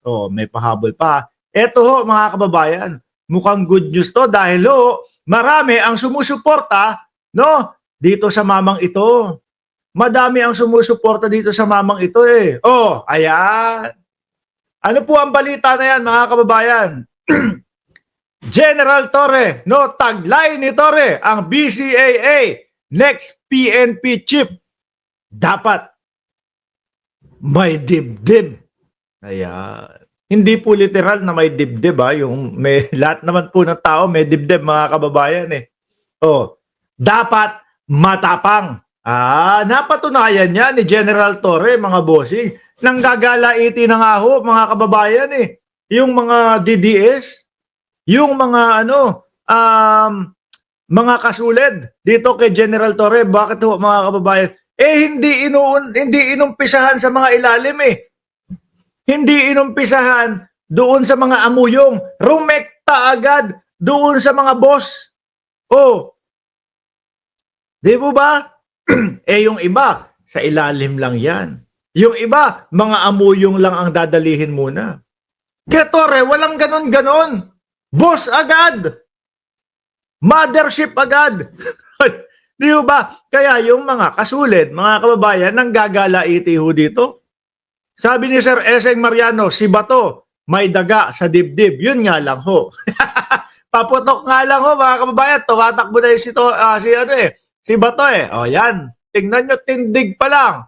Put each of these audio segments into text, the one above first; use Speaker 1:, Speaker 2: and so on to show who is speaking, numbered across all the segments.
Speaker 1: Oh, may pahabol pa. Eto ho, mga kababayan, mukhang good news to dahil ho, marami ang sumusuporta, no, dito sa mamang ito. Madami ang sumusuporta dito sa mamang ito eh. Oh, ayan. Ano po ang balita na yan, mga kababayan? General Torre, no, tagline ni Torre, ang BCAA, next PNP chief, dapat may dibdib. Ayan. Hindi po literal na may dibdib yung may lahat naman po ng tao may dibdib, mga kababayan eh. Oh, dapat matapang. Napatunayan niya ni General Torre, mga bossing. Nanggagalaiti na nga ho, mga kababayan eh. Yung mga DDS, yung mga mga kasulid dito kay General Torre. Bakit ho, mga kababayan? Hindi inumpisahan sa mga ilalim eh. Hindi inumpisahan doon sa mga amuyong. Rumekta agad doon sa mga boss. Oh. Di po ba? Yung iba, sa ilalim lang yan. Yung iba, mga amuyong lang ang dadalihin muna. Kaya Torre, walang ganon-ganon. Boss agad. Mothership agad. Di ba? Kaya yung mga kasulid, mga kababayan, nanggagalaiti ho dito. Sabi ni Sir Eseng Mariano, si Bato, may daga sa dibdib. Yun nga lang ho. Paputok nga lang ho, mga kababayan. Tumatakbo na yung si Bato eh. O yan. Tingnan nyo, tindig pa lang.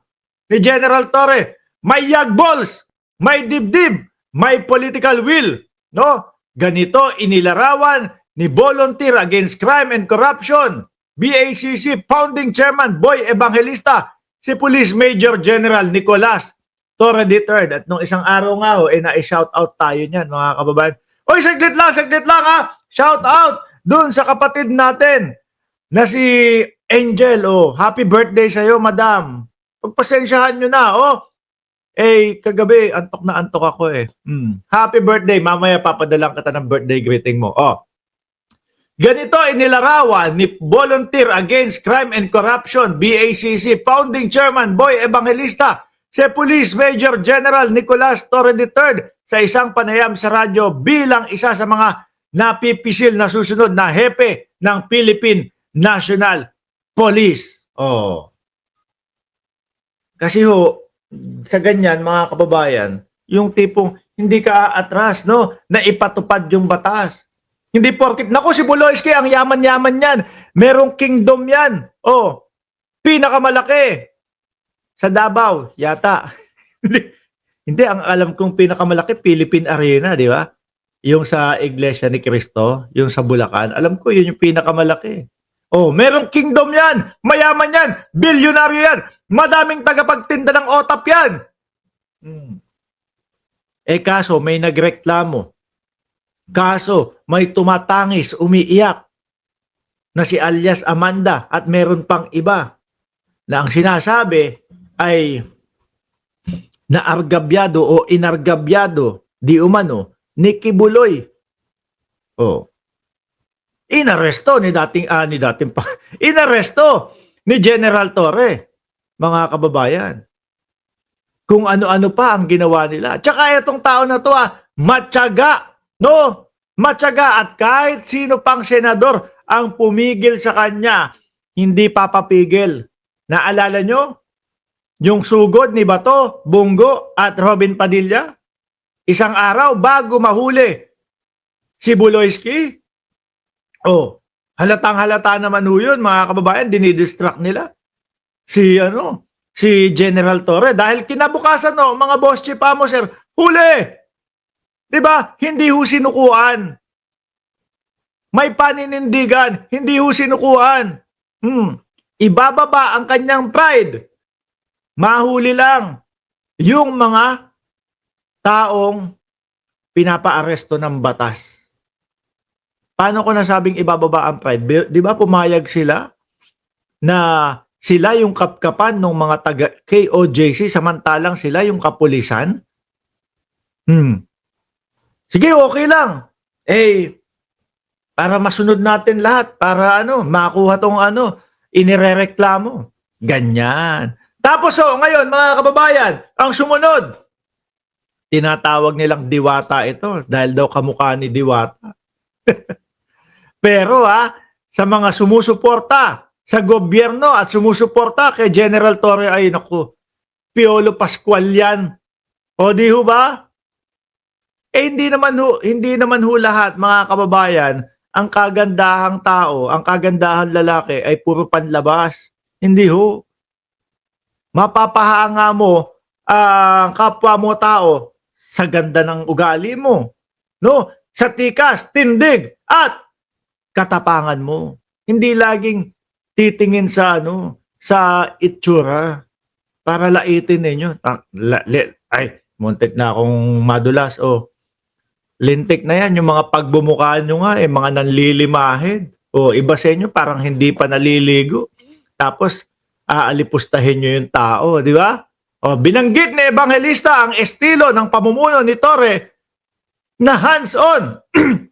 Speaker 1: Ni General Torre, may yagballs, may dibdib, may political will. No? Ganito inilarawan ni Volunteer Against Crime and Corruption, BACC Founding Chairman Boy Evangelista, si Police Major General Nicolas Torre III. At nung isang araw nga ho, na-shout out tayo niyan, mga kababayan. Oy, saglit lang ha. Shout out dun sa kapatid natin na si Angel. Oh, happy birthday sa iyo, madam. Pagpasensyahan nyo na, oh. Kagabi, antok na antok ako eh. Happy birthday. Mamaya papadalang kita ng birthday greeting mo. Oh. Ganito inilarawan ni Volunteer Against Crime and Corruption, BACC Founding Chairman Boy Evangelista, si Police Major General Nicolas Torre III sa isang panayam sa radyo bilang isa sa mga napipisil na susunod na hepe ng Philippine National Police. Oh. Kasi ho, sa ganyan, mga kababayan, yung tipong hindi ka aatras, no, na ipatupad yung batas. Hindi porkit, naku, si Buloyski, ang yaman-yaman yan. Merong kingdom yan. Oh, pinakamalaki. Sa Davao, yata. Hindi, ang alam kong pinakamalaki, Philippine Arena, di ba? Yung sa Iglesia ni Cristo, yung sa Bulacan, alam ko yun yung pinakamalaki. Oh, merong kingdom yan, mayaman yan, bilyonaryo yan, madaming tagapagtinda ng otap yan. Kaso may nagreklamo. Kaso may tumatangis, umiiyak na si alias Amanda at meron pang iba na ang sinasabi ay naargabyado o inargabyado di umano ni Kibuloy. Oh. Inaresto inaresto ni General Torre, mga kababayan. Kung ano-ano pa ang ginawa nila. Tsaka itong tao na to matyaga. No? Matyaga at kahit sino pang senador ang pumigil sa kanya, hindi papapigil. Naalala nyo? Yung sugod ni Bato, Bungo at Robin Padilla? Isang araw bago mahuli si Buloyski? Oh, halatang-halata naman ho yun, mga kababayan, dinidistract nila. Si General Torre. Dahil kinabukasan mga boss chief mo, sir, huli! Diba? Hindi ho sinukuan. May paninindigan, hindi ho sinukuan. Ibababa ang kanyang pride. Mahuli lang yung mga taong pinapaaresto ng batas. Paano ko nasabing ibababa ang pride? Di ba pumayag sila na sila yung kapkapan ng mga taga KOJC samantalang sila yung kapulisan? Sige, okay lang. Para masunod natin lahat, para makuha tong inirereklamo. Ganyan. Tapos ngayon, mga kababayan, ang sumunod, Tinatawag nilang diwata ito dahil daw kamukha ni Diwata. Pero sa mga sumusuporta sa gobyerno at sumusuporta kay General Torre, ay naku, Piolo Pascual yan. O di ho ba? Hindi naman ho lahat, mga kababayan, ang kagandahang tao, ang kagandahang lalaki ay puro panlabas. Hindi ho. Mapapahanga mo ang kapwa mo tao sa ganda ng ugali mo, no? Sa tikas, tindig at katapangan mo. Hindi laging titingin sa sa itsura para laitin ninyo. Ay, muntik na akong madulas. Lintik na yan, yung mga pagbumukaan nyo nga, mga nanlilimahin. Iba sa inyo, parang hindi pa naliligo. Tapos, aalipustahin nyo yung tao, di ba? Binanggit ni Evangelista ang estilo ng pamumuno ni Torre na hands-on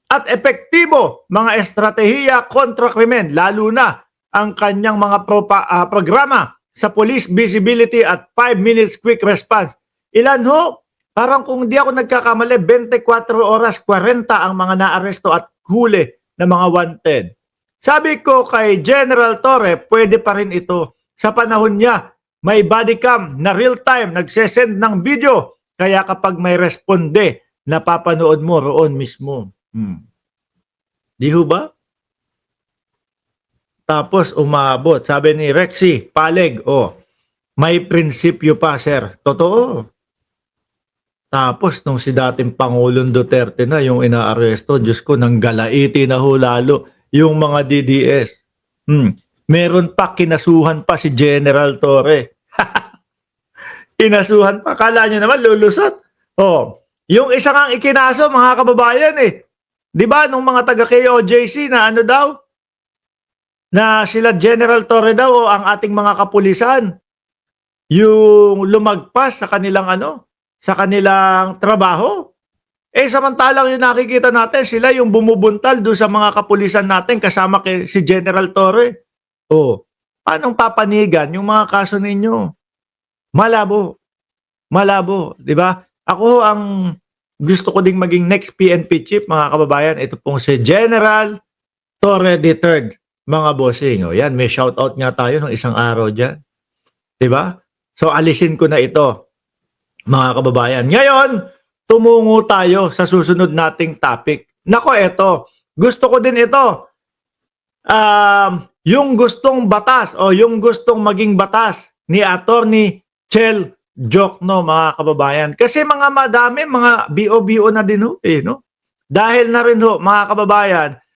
Speaker 1: at epektibo mga estratehiya kontra krimen, lalo na ang kanyang mga programa sa police visibility at 5 minutes quick response. Ilan ho? Parang kung di ako nagkakamali, 24 oras 40 ang mga naaresto at huli na mga wanted. Sabi ko kay General Torre, pwede pa rin ito. Sa panahon niya, may body cam na real time nagsesend ng video. Kaya kapag may responde, napapanood mo roon mismo. Di ho ba? Tapos umabot. Sabi ni Rexy, Paleg, may prinsipyo pa, sir. Totoo. Tapos nung si dating Pangulong Duterte na yung inaaresto, Diyos ko, nang galaiti na ho lalo yung mga DDS. Meron pa, kinasuhan pa si General Torre. Kinasuhan pa. Kala nyo naman, lulusot. Yung isa kang ikinaso, mga kababayan Di ba, nung mga taga-KOJC na daw? Na sila General Torre daw ang ating mga kapulisan. Yung lumagpas sa kanilang sa kanilang trabaho. Samantalang yung nakikita natin, sila yung bumubuntal doon sa mga kapulisan natin kasama si General Torre. Anong papanigan yung mga kaso ninyo? Malabo. Malabo, di ba? Ako ang gusto ko ding maging next PNP chief, mga kababayan. Ito pong si General Torre III, mga bossing. Yan, may shoutout nga tayo ng isang araw dyan. Di ba? So, alisin ko na ito, mga kababayan. Ngayon, tumungo tayo sa susunod nating topic. Nako, ito. Gusto ko din ito. Yung gustong batas o yung gustong maging batas ni Attorney Chel Jokno, mga kababayan. Kasi mga madami, mga BO-BO na din ho, no? Dahil na rin ho, mga kababayan,